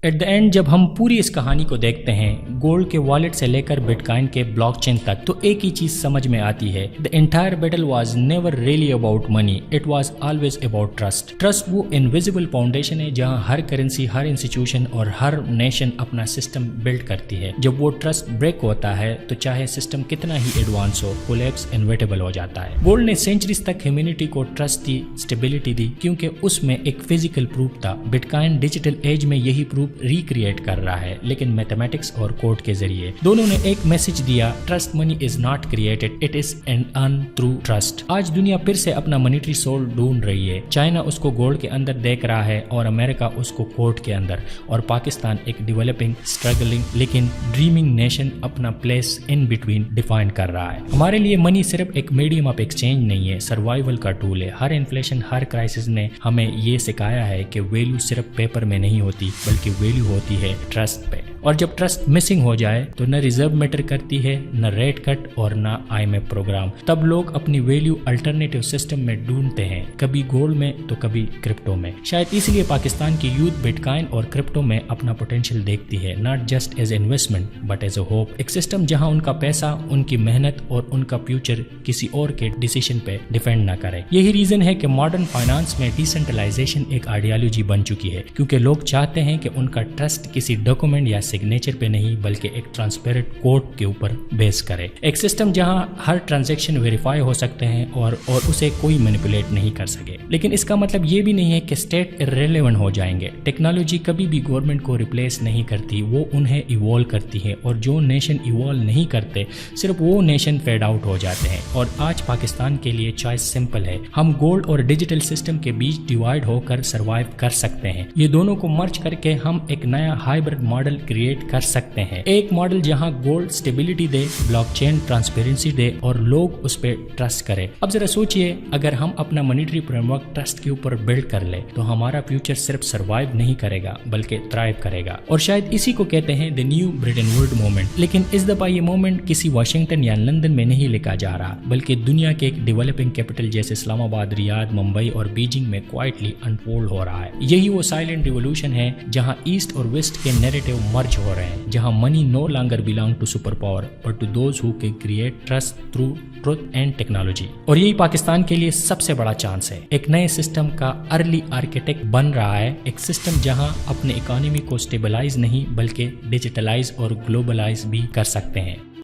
At the end जब हम पूरी इस कहानी को देखते हैं, गोल्ड के वॉलेट से लेकर बिटकॉइन के ब्लॉकचेन तक, तो एक ही चीज समझ में आती है। The entire battle was never really about money, it was always about trust. Trust वो इनविजिबल फाउंडेशन है जहां हर करेंसी, हर इंस्टीट्यूशन और हर नेशन अपना सिस्टम बिल्ड करती है। जब वो ट्रस्ट ब्रेक होता है तो चाहे सिस्टम कितना ही एडवांस हो, कोलैप्स इनविटेबल हो जाता है। गोल्ड ने सेंचुरीज तक ह्यूमैनिटी को ट्रस्ट दी, स्टेबिलिटी दी, क्योंकि उसमें एक फिजिकल प्रूफ था। बिटकॉइन डिजिटल एज में यही प्रूफ रिक्रिएट कर रहा है, लेकिन मैथमेटिक्स और कोड के जरिए। दोनों ने एक मैसेज दिया, trust money is not created, it is an earn through trust. आज दुनिया फिर से अपना मॉनेटरी सोल ढूंढ रही है। चाइना उसको गोल्ड के अंदर देख रहा है और अमेरिका उसको कोड के अंदर, और पाकिस्तान एक डेवलपिंग, स्ट्रगलिंग लेकिन ड्रीमिंग नेशन अपना प्लेस इन बिटवीन डिफाइन कर रहा है। हमारे लिए मनी सिर्फ एक मीडियम ऑफ एक्सचेंज नहीं है, सर्वाइवल का टूल है। हर इन्फ्लेशन, हर क्राइसिस ने हमें ये सिखाया है कि वैल्यू सिर्फ पेपर में नहीं होती, बल्कि वैल्यू होती है ट्रस्ट पे। और जब ट्रस्ट मिसिंग हो जाए तो न रिजर्व मैटर करती है, न रेट कट और न IMF प्रोग्राम। तब लोग अपनी वैल्यू अल्टरनेटिव सिस्टम में ढूंढते हैं, कभी गोल्ड में तो कभी क्रिप्टो में। शायद इसलिए पाकिस्तान की यूथ बिटकॉइन और क्रिप्टो में अपना पोटेंशियल देखती है, not just as investment but as a hope. एक सिस्टम जहां उनका पैसा, उनकी मेहनत और उनका फ्यूचर किसी और के डिसीजन पे डिपेंड न करे। यही रीजन है कि मॉडर्न फाइनेंस में डिसेंट्रलाइजेशन एक आइडियोलॉजी बन चुकी है, क्योंकि लोग चाहते हैं कि उनका ट्रस्ट किसी डॉक्यूमेंट या सिग्नेचर पे नहीं, बल्कि एक ट्रांसपेरेंट कोड के ऊपर बेस करे। एक सिस्टम जहां हर ट्रांजैक्शन वेरीफाई हो सकते हैं और उसे कोई मैनिपुलेट नहीं कर सके। लेकिन इसका मतलब ये भी नहीं है कि स्टेट इररिलेवेंट हो जाएंगे। टेक्नोलॉजी कभी भी गवर्नमेंट को रिप्लेस नहीं करती, वो उन्हें इवॉल्व करती है, और जो नेशन इवॉल्व नहीं करते, सिर्फ वो नेशन फेड आउट हो जाते हैं। और आज पाकिस्तान के लिए चॉइस सिंपल है, हम गोल्ड और डिजिटल सिस्टम के बीच डिवाइड होकर सर्वाइव कर सकते हैं। ये दोनों को मर्ज करके हम एक नया हाइब्रिड मॉडल क्रिएट कर सकते हैं। एक मॉडल जहां गोल्ड स्टेबिलिटी दे, ब्लॉकचेन ट्रांसपेरेंसी दे और लोग उस पर ट्रस्ट करें। अब जरा सोचिए, अगर हम अपना मॉनेटरी फ्रेमवर्क ट्रस्ट के ऊपर बिल्ड कर ले तो हमारा फ्यूचर सिर्फ सर्वाइव नहीं करेगा बल्कि थ्राइव करेगा। और शायद इसी को कहते हैं the new Britain would movement. लेकिन इस दफा ये मूवमेंट किसी वाशिंगटन या लंदन में नहीं लिखा जा रहा, बल्कि दुनिया के एक डेवलपिंग कैपिटल जैसे इस्लामाबाद, रियाद, मुंबई और बीजिंग में क्वाइटली अनफोल्ड हो रहा है। यही वो साइलेंट रिवॉल्यूशन है जहां ईस्ट और वेस्ट के नैरेटिव मर्ज हो रहे हैं, जहां money no longer belong to super power but to those who can create trust through truth and technology. और यही पाकिस्तान के लिए सबसे बड़ा चांस है। एक नए सिस्टम का अर्ली आर्किटेक्ट बन रहा है, एक सिस्टम जहां अपने इकोनॉमी को स्टेबलाइज नहीं बल्कि डिजिटलाइज और ग्लोबलाइज भी कर सकते हैं।